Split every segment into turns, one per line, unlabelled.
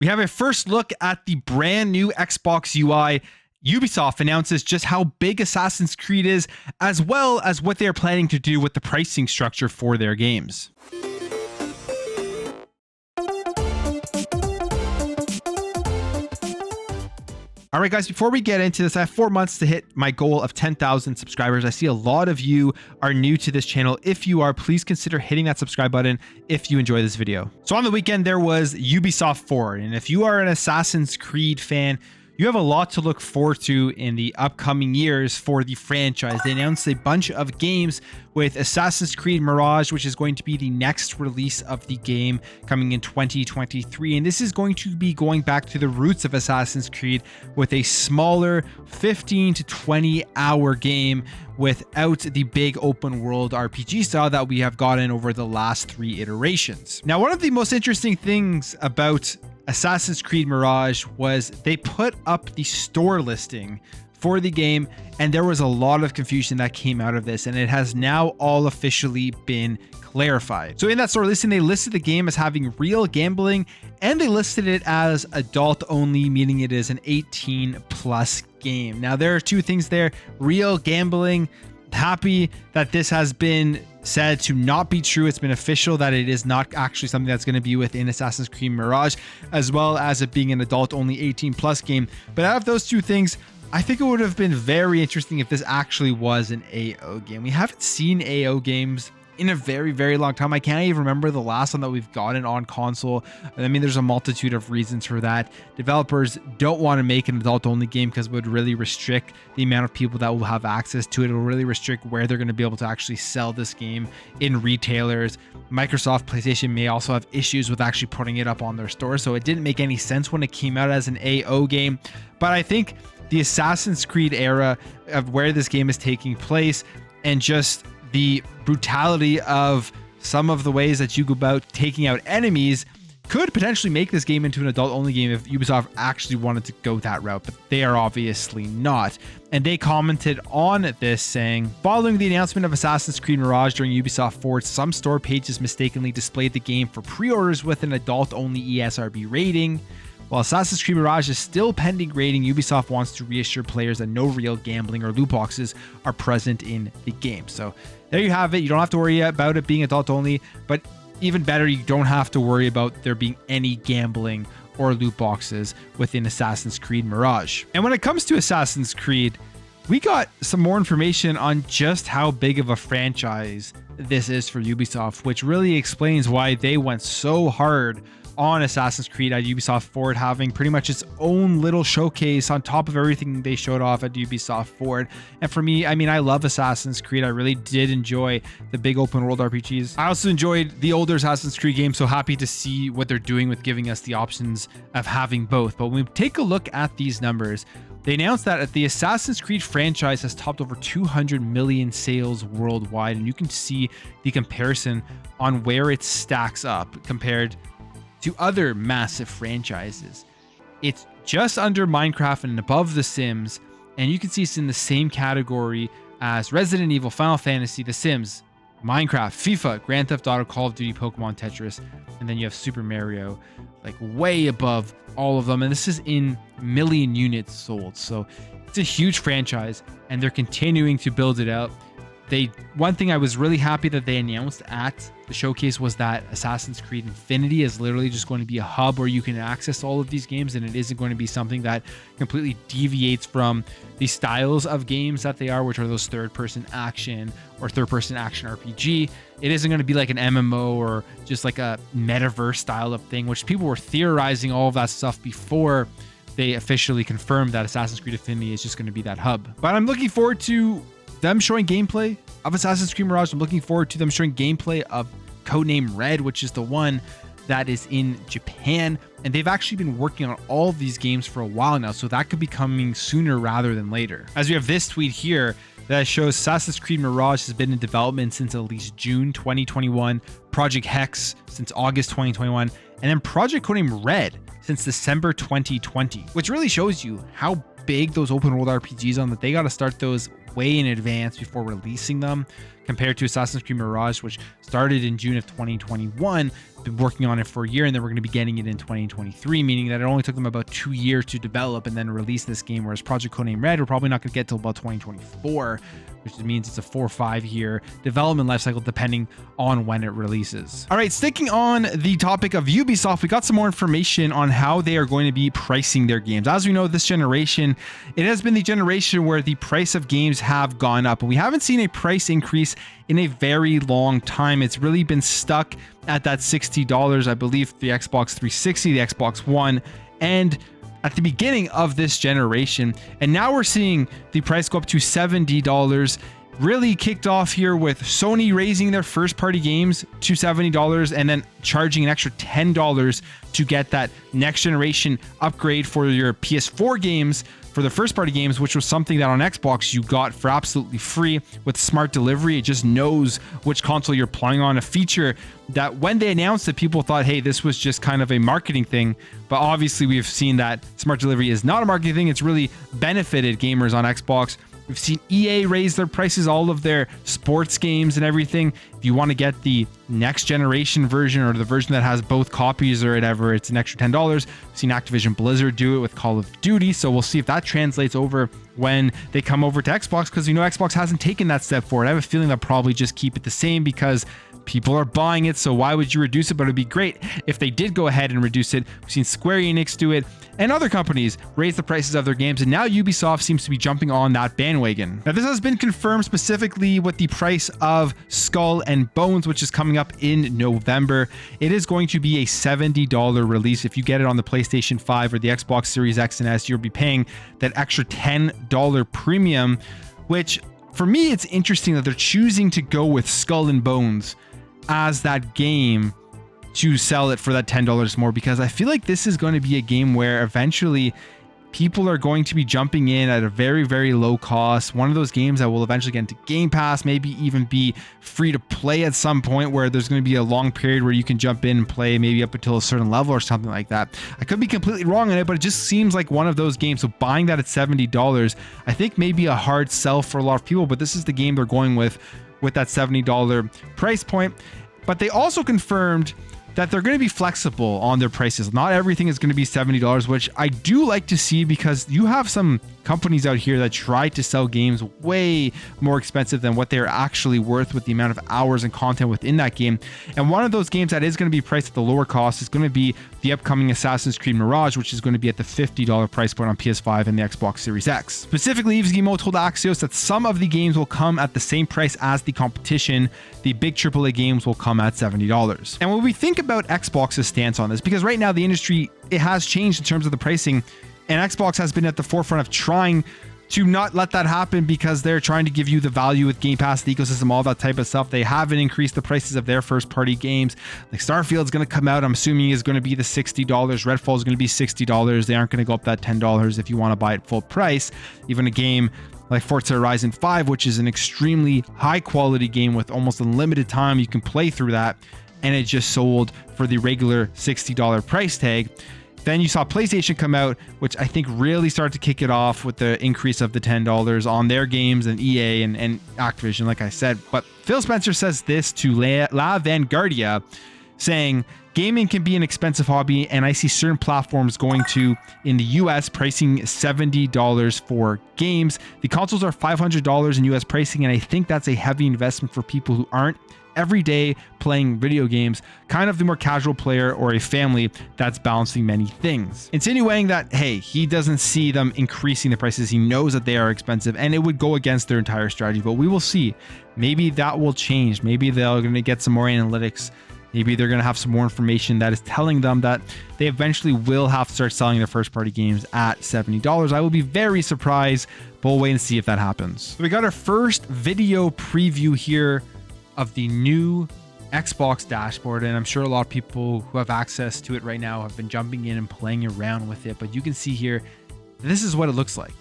We have a first look at the brand new Xbox UI. Ubisoft announces just how big Assassin's Creed is, as well as what they're planning to do with the pricing structure for their games. All right, guys, before we get into this, I have 4 months to hit my goal of 10,000 subscribers. I see a lot of you are new to this channel. If you are, please consider hitting that subscribe button if you enjoy this video. So on the weekend, there was Ubisoft Forward. And if you are an Assassin's Creed fan, you have a lot to look forward to in the upcoming years for the franchise. They announced a bunch of games with Assassin's Creed Mirage, which is going to be the next release of the game coming in 2023. And this is going to be going back to the roots of Assassin's Creed with a smaller 15 to 20 hour game without the big open world RPG style that we have gotten over the last 3 iterations. Now, one of the most interesting things about Assassin's Creed Mirage was they put up the store listing for the game, and there was a lot of confusion that came out of this, and it has now all officially been clarified. So in that store listing, they listed the game as having real gambling, and they listed it as adult only, meaning it is an 18+ game. Now, there are 2 things there: real gambling. Happy that this has been said to not be true. It's been official that it is not actually something that's going to be within Assassin's Creed Mirage, as well as it being an adult only 18+ game. But out of those 2 things, I think it would have been very interesting if this actually was an AO game. We haven't seen AO games in a very, very long time. I can't even remember the last one that we've gotten on console. I mean, there's a multitude of reasons for that. Developers don't want to make an adult only game because it would really restrict the amount of people that will have access to it. It will really restrict where they're going to be able to actually sell this game in retailers. Microsoft, PlayStation may also have issues with actually putting it up on their store. So it didn't make any sense when it came out as an AO game. But I think the Assassin's Creed era of where this game is taking place, and just the brutality of some of the ways that you go about taking out enemies, could potentially make this game into an adult only game if Ubisoft actually wanted to go that route, but they are obviously not. And they commented on this saying, following the announcement of Assassin's Creed Mirage during Ubisoft Forward, some store pages mistakenly displayed the game for pre-orders with an adult only ESRB rating. While Assassin's Creed Mirage is still pending grading, Ubisoft wants to reassure players that no real gambling or loot boxes are present in the game. So there you have it. You don't have to worry about it being adult only, but even better, you don't have to worry about there being any gambling or loot boxes within Assassin's Creed Mirage. And when it comes to Assassin's Creed, we got some more information on just how big of a franchise this is for Ubisoft, which really explains why they went so hard on Assassin's Creed at Ubisoft Forward, having pretty much its own little showcase on top of everything they showed off at Ubisoft Forward. And for me, I mean, I love Assassin's Creed. I really did enjoy the big open world RPGs. I also enjoyed the older Assassin's Creed games, so happy to see what they're doing with giving us the options of having both. But when we take a look at these numbers, they announced that the Assassin's Creed franchise has topped over 200 million sales worldwide, and you can see the comparison on where it stacks up compared to other massive franchises. It's just under Minecraft and above The Sims, and you can see it's in the same category as Resident Evil, Final Fantasy, The Sims, Minecraft, FIFA, Grand Theft Auto, Call of Duty, Pokemon, Tetris, and then you have Super Mario, like way above all of them. And this is in million units sold. So it's a huge franchise, and they're continuing to build it out. One thing I was really happy that they announced at the showcase was that Assassin's Creed Infinity is literally just going to be a hub where you can access all of these games, and it isn't going to be something that completely deviates from the styles of games that they are, which are those third-person action or third-person action RPG. It isn't going to be like an MMO or just like a metaverse style of thing, which people were theorizing all of that stuff before they officially confirmed that Assassin's Creed Infinity is just going to be that hub. But I'm looking forward to them showing gameplay of Assassin's Creed Mirage. I'm looking forward to them showing gameplay of Codename Red, which is the one that is in Japan. And they've actually been working on all of these games for a while now, so that could be coming sooner rather than later. As we have this tweet here that shows Assassin's Creed Mirage has been in development since at least June 2021, Project Hex since August 2021, and then Project Codename Red since December 2020, which really shows you how big those open world RPGs on that they got to start those way in advance before releasing them, compared to Assassin's Creed Mirage, which started in June of 2021, been working on it for a year, and then we're going to be getting it in 2023, meaning that it only took them about 2 years to develop and then release this game, whereas Project Codename Red, we're probably not going to get till about 2024, which means it's a 4 or 5 year development lifecycle depending on when it releases. All right, sticking on the topic of Ubisoft, we got some more information on how they are going to be pricing their games. As we know, this generation, it has been the generation where the price of games have gone up, and we haven't seen a price increase in a very long time. It's really been stuck at that $60, I believe, the Xbox 360, the Xbox One, and at the beginning of this generation. And now we're seeing the price go up to $70. Really kicked off here with Sony raising their first party games to $70 and then charging an extra $10 to get that next generation upgrade for your PS4 games, for the first party games, which was something that on Xbox you got for absolutely free with smart delivery. It just knows which console you're playing on, a feature that when they announced it, people thought, hey, this was just kind of a marketing thing. But obviously we've seen that smart delivery is not a marketing thing. It's really benefited gamers on Xbox. We've seen EA raise their prices, all of their sports games and everything. If you want to get the next generation version or the version that has both copies or whatever, it's an extra $10. We've seen Activision Blizzard do it with Call of Duty. So we'll see if that translates over when they come over to Xbox, because you know Xbox hasn't taken that step forward. I have a feeling they'll probably just keep it the same because people are buying it, so why would you reduce it? But it'd be great if they did go ahead and reduce it. We've seen Square Enix do it and other companies raise the prices of their games, and now Ubisoft seems to be jumping on that bandwagon. Now this has been confirmed specifically with the price of Skull and Bones, which is coming up in November. It is going to be a $70 release. If you get it on the PlayStation 5 or the Xbox Series X and S, you'll be paying that extra $10 premium, which for me, it's interesting that they're choosing to go with Skull and Bones as that game to sell it for that $10 more, because I feel like this is going to be a game where eventually people are going to be jumping in at a very, very low cost. One of those games that will eventually get into Game Pass, maybe even be free to play at some point, where there's going to be a long period where you can jump in and play maybe up until a certain level or something like that. I could be completely wrong on it, but it just seems like one of those games. So buying that at $70, I think maybe a hard sell for a lot of people, but this is the game they're going with that $70 price point. But they also confirmed that they're going to be flexible on their prices. Not everything is going to be $70, which I do like to see, because you have some companies out here that try to sell games way more expensive than what they're actually worth with the amount of hours and content within that game. And one of those games that is going to be priced at the lower cost is going to be the upcoming Assassin's Creed Mirage, which is going to be at the $50 price point on PS5 and the Xbox Series X. Specifically, Yves Guillemot told Axios that some of the games will come at the same price as the competition. The big AAA games will come at $70. And when we think about Xbox's stance on this, because right now the industry, it has changed in terms of the pricing, and Xbox has been at the forefront of trying to not let that happen, because they're trying to give you the value with Game Pass, the ecosystem, all that type of stuff. They haven't increased the prices of their first party games. Like Starfield's going to come out, I'm assuming is going to be the $60. Redfall is going to be $60. They aren't going to go up that $10 if you want to buy it full price. Even a game like Forza Horizon 5, which is an extremely high quality game with almost unlimited time you can play through that, and it just sold for the regular $60 price tag. Then you saw PlayStation come out, which I think really started to kick it off with the increase of the $10 on their games, and EA and Activision, like I said. But Phil Spencer says this to La Vanguardia, saying, gaming can be an expensive hobby, and I see certain platforms going to, in the US, pricing $70 for games. The consoles are $500 in US pricing, and I think that's a heavy investment for people who aren't every day playing video games, kind of the more casual player or a family that's balancing many things. Insinuating that, hey, he doesn't see them increasing the prices. He knows that they are expensive, and it would go against their entire strategy, but we will see. Maybe that will change. Maybe they're going to get some more analytics. Maybe they're going to have some more information that is telling them that they eventually will have to start selling their first party games at $70. I will be very surprised, but we'll wait and see if that happens. So we got our first video preview here of the new Xbox dashboard, and I'm sure a lot of people who have access to it right now have been jumping in and playing around with it, but you can see here, this is what it looks like.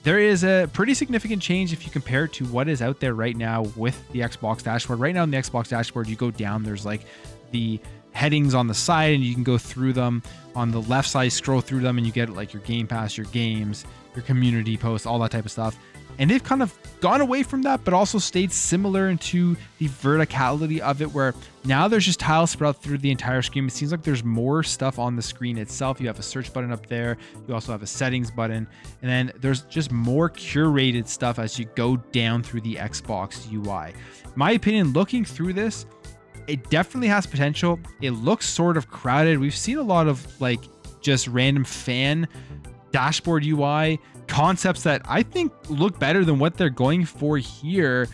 There is a pretty significant change if you compare it to what is out there right now with the Xbox dashboard. Right now in the Xbox dashboard, you go down, there's like the headings on the side, and you can go through them. On the left side, scroll through them, and you get like your Game Pass, your games, your community posts, all that type of stuff. And they've kind of gone away from that, but also stayed similar into the verticality of it, where now there's just tiles spread out through the entire screen. It seems like there's more stuff on the screen itself. You have a search button up there. You also have a settings button. And then there's just more curated stuff as you go down through the Xbox UI. My opinion, looking through this, it definitely has potential. It looks sort of crowded. We've seen a lot of like just random fan dashboard UI concepts that I think look better than what they're going for here.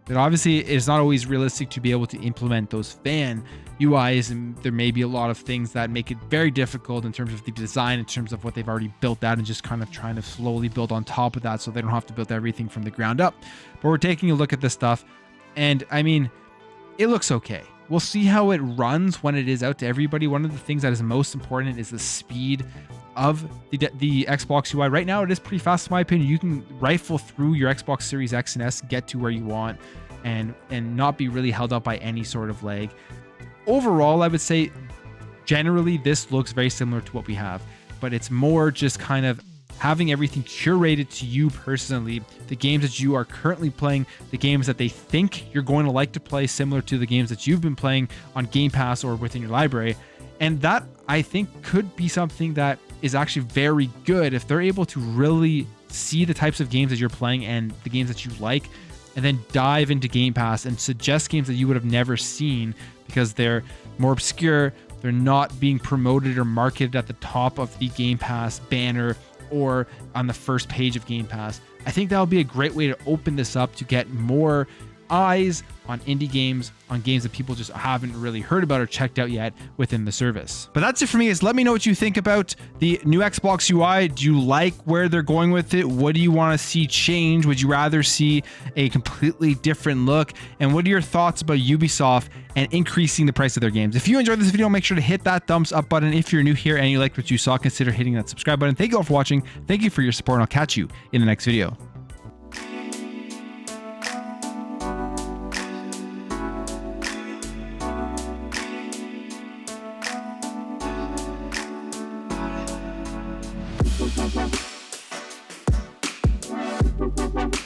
But obviously it's not always realistic to be able to implement those fan UIs, and there may be a lot of things that make it very difficult in terms of the design, in terms of what they've already built out, and just kind of trying to slowly build on top of that so they don't have to build everything from the ground up. But we're taking a look at this stuff, and I mean, it looks okay. We'll see how it runs when it is out to everybody. One of the things that is most important is the speed of the Xbox UI. Right now, it is pretty fast in my opinion. You can rifle through your Xbox Series X and S, get to where you want, and not be really held up by any sort of lag. Overall, I would say generally this looks very similar to what we have, but it's more just kind of having everything curated to you personally, the games that you are currently playing, the games that they think you're going to like to play, similar to the games that you've been playing on Game Pass or within your library. And that, I think, could be something that is actually very good if they're able to really see the types of games that you're playing and the games that you like, and then dive into Game Pass and suggest games that you would have never seen because they're more obscure, they're not being promoted or marketed at the top of the Game Pass banner or on the first page of Game Pass. I think that would be a great way to open this up to get more eyes on indie games, on games that people just haven't really heard about or checked out yet within the service. But that's it for me, guys. Let me know what you think about the new Xbox UI. Do you like where they're going with it? What do you want to see change? Would you rather see a completely different look? And what are your thoughts about Ubisoft and increasing the price of their games? If you enjoyed this video, make sure to hit that thumbs up button. If you're new here and you liked what you saw, consider hitting that subscribe button. Thank you all for watching. Thank you for your support, and I'll catch you in the next video.
We'll be right back.